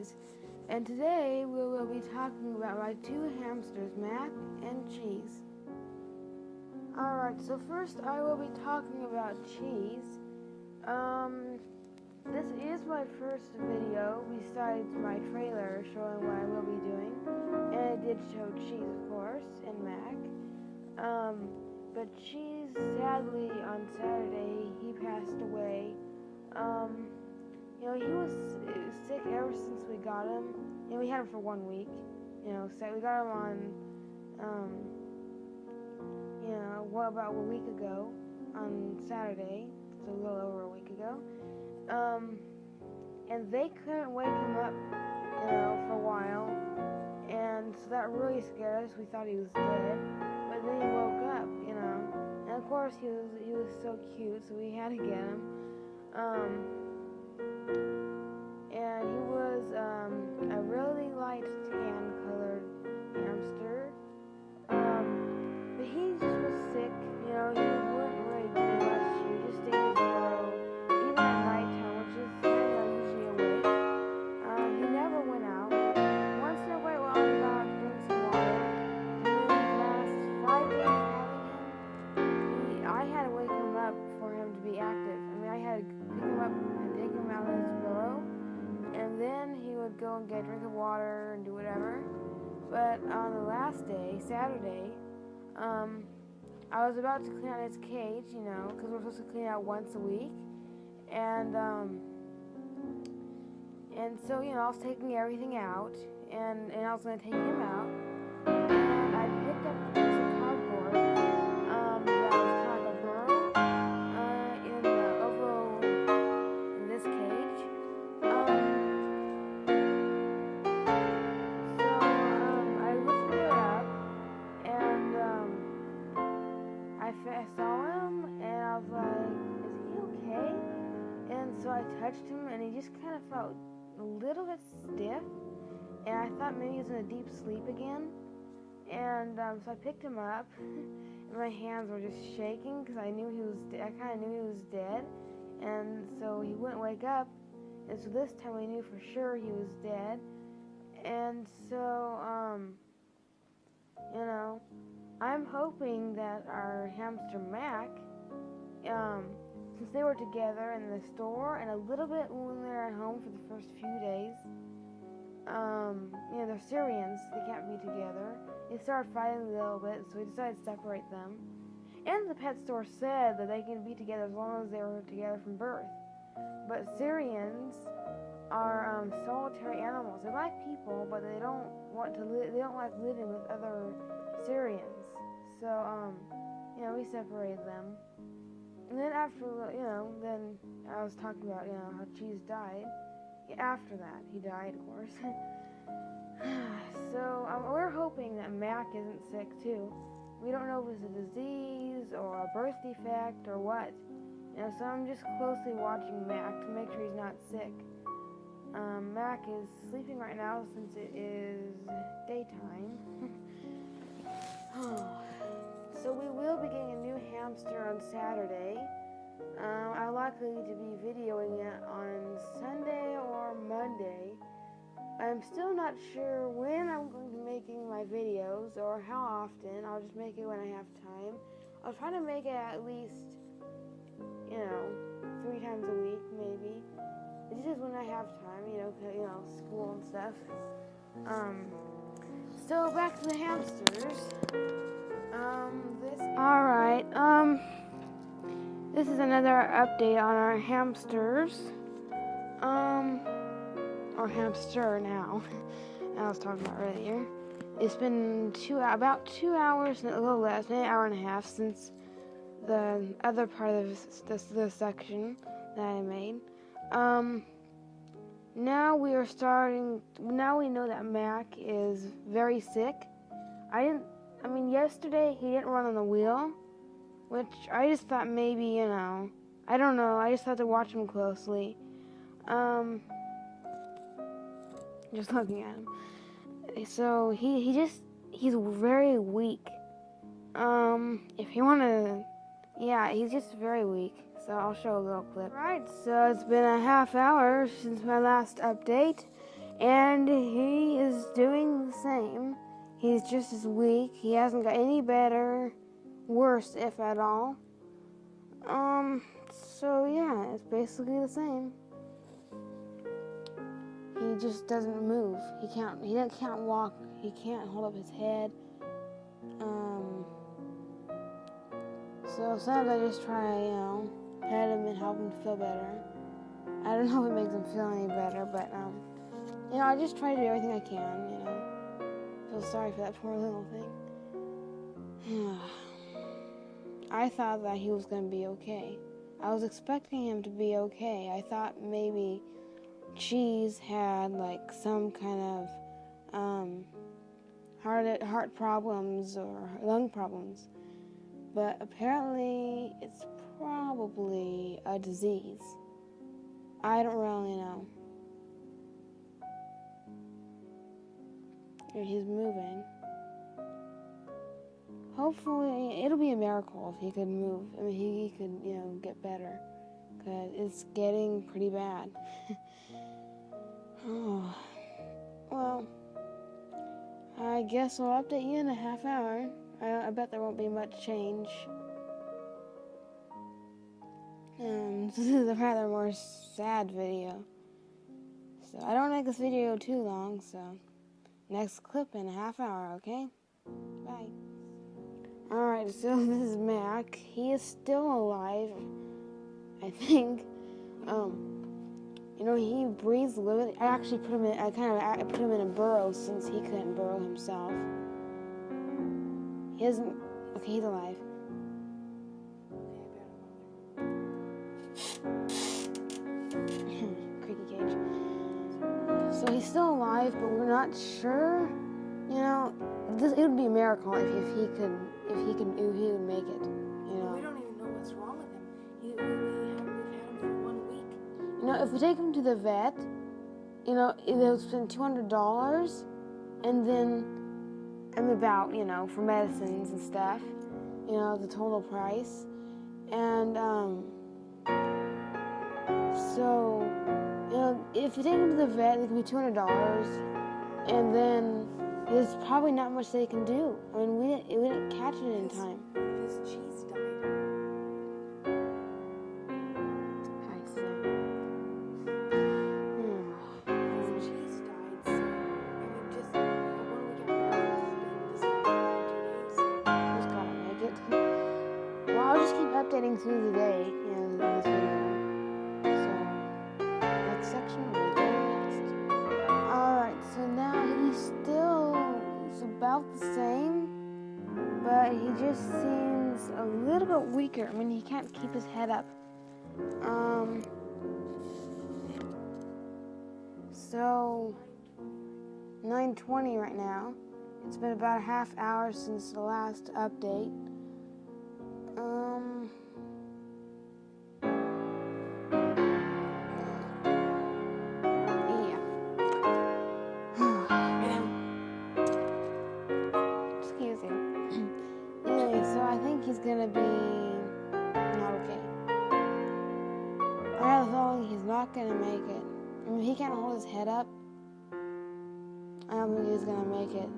Cheese. And today we will be talking about my two hamsters, Mac and Cheese. Alright, so first I will be talking about Cheese. This is my first video besides my trailer showing what I will be doing. And it did show Cheese, of course, and Mac. But Cheese, sadly, on Saturday, he passed away. He was sick ever since we got him. We had him for 1 week. So we got him on, about a week ago, on Saturday, so a little over a week ago. And they couldn't wake him up, for a while. And so that really scared us. We thought he was dead. But then he woke up, And of course he was so cute, so we had to get him. And he was a really light tan colored hamster. But he just was sick, he wouldn't really do much. He just stayed in his burrow, even at nighttime, which is when I'm usually awake. He never went out. Once in a while, I'll go out to drink some water. And then the last 5 days of having him, I had to wake him up for him to be active. I had to pick him up and take him out of his burrow, and then he would go and get a drink of water and do whatever. But on the last day, Saturday, I was about to clean out his cage, because we're supposed to clean it out once a week, and so, I was taking everything out, and I was going to take him out, and I picked up a piece of cardboard, that was kind of like a burrow, in this cage. I lifted it up, and I saw him, and I was like, is he okay? And so I touched him, and he just kind of felt a little bit stiff, and I thought maybe he was in a deep sleep again. And so I picked him up, and my hands were just shaking because I kind of knew he was dead. And so he wouldn't wake up, and so this time we knew for sure he was dead. And so, I'm hoping that our hamster Mac, since they were together in the store and a little bit when they were at home for the first few days, they're Syrians, they can't be together. They started fighting a little bit, so we decided to separate them. And the pet store said that they can be together as long as they were together from birth. But Syrians are solitary animals. They like people, but they don't want to live. They don't like living with other Syrians. So we separated them. And then after, then I was talking about, how Cheese died. After that, he died, of course. So we're hoping that Mac isn't sick too. We don't know if it's a disease or a birth defect or what. So I'm just closely watching Mac to make sure he's not sick. Mac is sleeping right now since it is daytime. So we will be getting a new hamster on Saturday. I'm likely to be videoing it on Sunday or Monday. I'm still not sure when I'm going to be making my videos or how often. I'll just make it when I have time. I'll try to make it at least, 3 times a week, maybe. It's just when I have time, school and stuff. So back to the hamsters. This is another update on our hamsters. Or hamster now. I was talking about earlier. It's been about 2 hours, a little less, maybe an hour and a half since the other part of the section that I made. Now we know that Mac is very sick. Yesterday he didn't run on the wheel, which I just thought maybe, I don't know, I just had to watch him closely. Just looking at him. So he's very weak. If you wanna, he's just very weak. So I'll show a little clip. Right, so it's been a half hour since my last update, And he is doing the same. He's just as weak. He hasn't got any better, worse if at all. So yeah, it's basically the same. He just doesn't move. He can't walk. He can't hold up his head. So sometimes I just try, pet him and help him feel better. I don't know if it makes him feel any better, but I just try to do everything I can, Feel sorry for that poor little thing. I thought that he was going to be okay. I was expecting him to be okay. I thought maybe Cheese had like some kind of heart problems or lung problems. But apparently it's probably a disease. I don't really know. And he's moving. Hopefully, it'll be a miracle if he could move. I mean, he could, get better. Because it's getting pretty bad. Oh. Well, I guess I'll update you in a half hour. I bet there won't be much change. This is a rather more sad video. So I don't make this video too long, so next clip in a half hour, okay? Bye. Alright, so this is Mac. He is still alive, I think. He breathes a little bit. I actually put him in a burrow since he couldn't burrow himself. He's alive. Creaky cage. So he's still alive, but we're not sure. It would be a miracle if he would make it. We don't even know what's wrong with him. We've had him for 1 week. If we take him to the vet, they'll spend $200, and then about for medicines and stuff, the total price, and so if we take him to the vet, it can be $200, and then there's probably not much they can do. I mean, we didn't catch it in time. His cheese died. I see. His cheese died, so just 1 week after this 2 days. Just gotta make it. Well, I'll just keep updating through the day, in this video. So, next section will be next. Alright, so now he's about the same, but he just seems a little bit weaker. I mean, he can't keep his head up. So 9:20 right now. It's been about a half hour since the last update. He's gonna be not okay. I have a feeling he's not gonna make it. I mean, he can't hold his head up. I don't think he's gonna make it.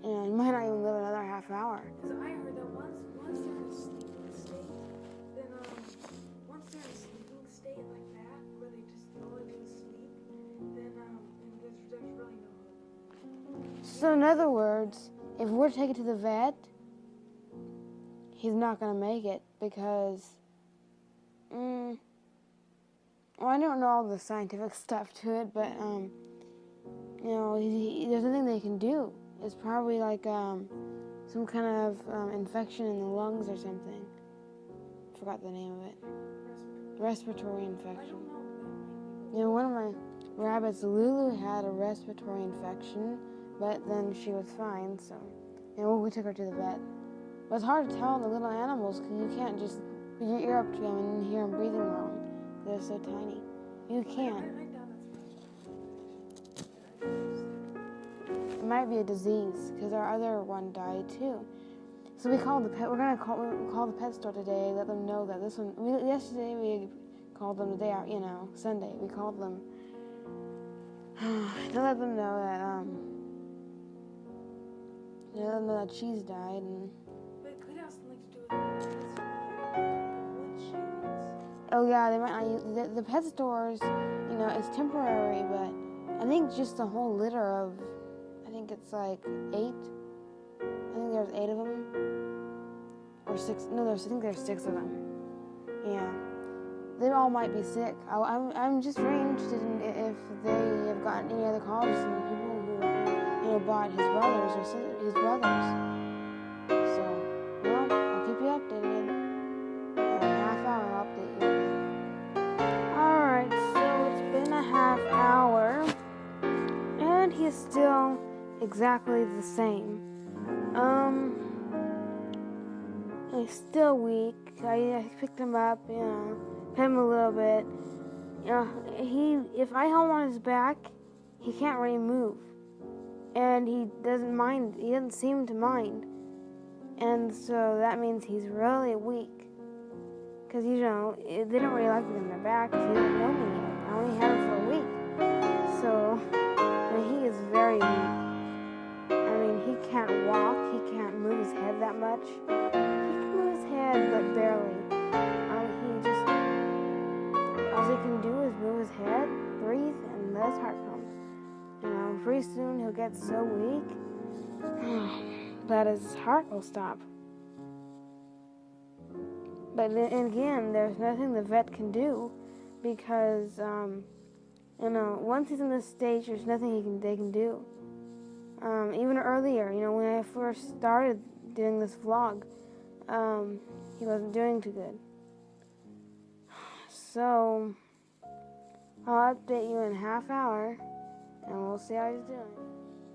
And he might not even live another half hour. Because I heard that once they're in a sleeping state, then once they're in a sleeping state like that, where they just all they do is sleep, then there's really no hope. So in other words, if we're taken to the vet, he's not going to make it because, I don't know all the scientific stuff to it, but, there's nothing they can do. It's probably like some kind of infection in the lungs or something. Forgot the name of it. Respiratory infection. One of my rabbits, Lulu, had a respiratory infection. But then she was fine, so we took her to the vet. But it's hard to tell the little animals because you can't just put your ear up to them and hear them breathing wrong. They're so tiny. You can. It might be a disease because our other one died too. So we called the pet. We're gonna call the pet store today. Let them know that this one. Yesterday we called them. The day out, Sunday. We called them to let them know that she's died. And But it could have something to do with the wood shavings. oh yeah, they might not use the pet stores. You know, it's temporary, but I think just a whole litter of, I think it's like 8. I think there's 8 of them, or 6. No, I think there's 6 of them. Yeah, they all might be sick. I'm just very interested in if they have gotten any other calls from people who bought his brothers or his brothers. So, well, I'll keep you updated. In a half hour, I'll update you. Alright, so it's been a half hour, and he's still exactly the same. He's still weak. I picked him up, pet him a little bit. If I hold on his back, he can't really move. And he doesn't mind, he doesn't seem to mind. And so that means he's really weak. Because, they don't really like me on their back because he doesn't know me yet. I only had him for a week. So, he is very weak. He can't walk, he can't move his head that much. He can move his head, but barely. All he can do is move his head, breathe, and let his heart pump. Pretty soon he'll get so weak that his heart will stop. But then again, there's nothing the vet can do because, once he's in this stage, there's nothing they can do. Even earlier, when I first started doing this vlog, he wasn't doing too good. So, I'll update you in a half hour, and we'll see how he's doing.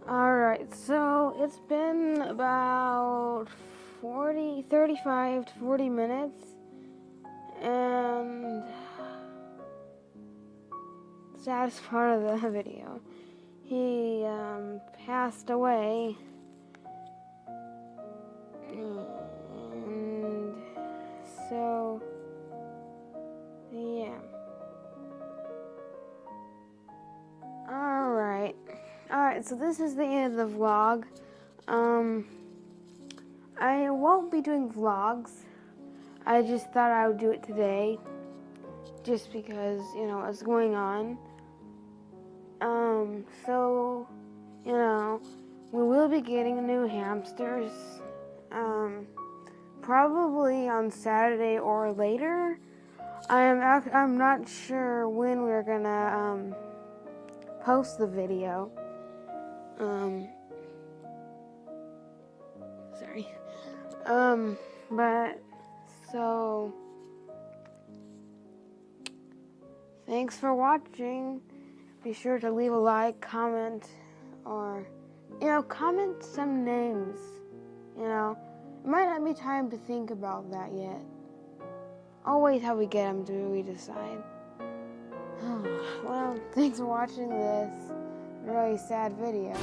Alright, so it's been about 35 to 40 minutes, and saddest part of the video, he passed away, and so, yeah. Alright, so this is the end of the vlog. I won't be doing vlogs. I just thought I would do it today, just because, what's going on. So, we will be getting new hamsters, probably on Saturday or later. I'm not sure when we're gonna, post the video. Sorry. But, so, thanks for watching. Be sure to leave a like, comment, or, comment some names. It might not be time to think about that yet. I'll wait till we get them to decide. Well, thanks for watching this really sad video.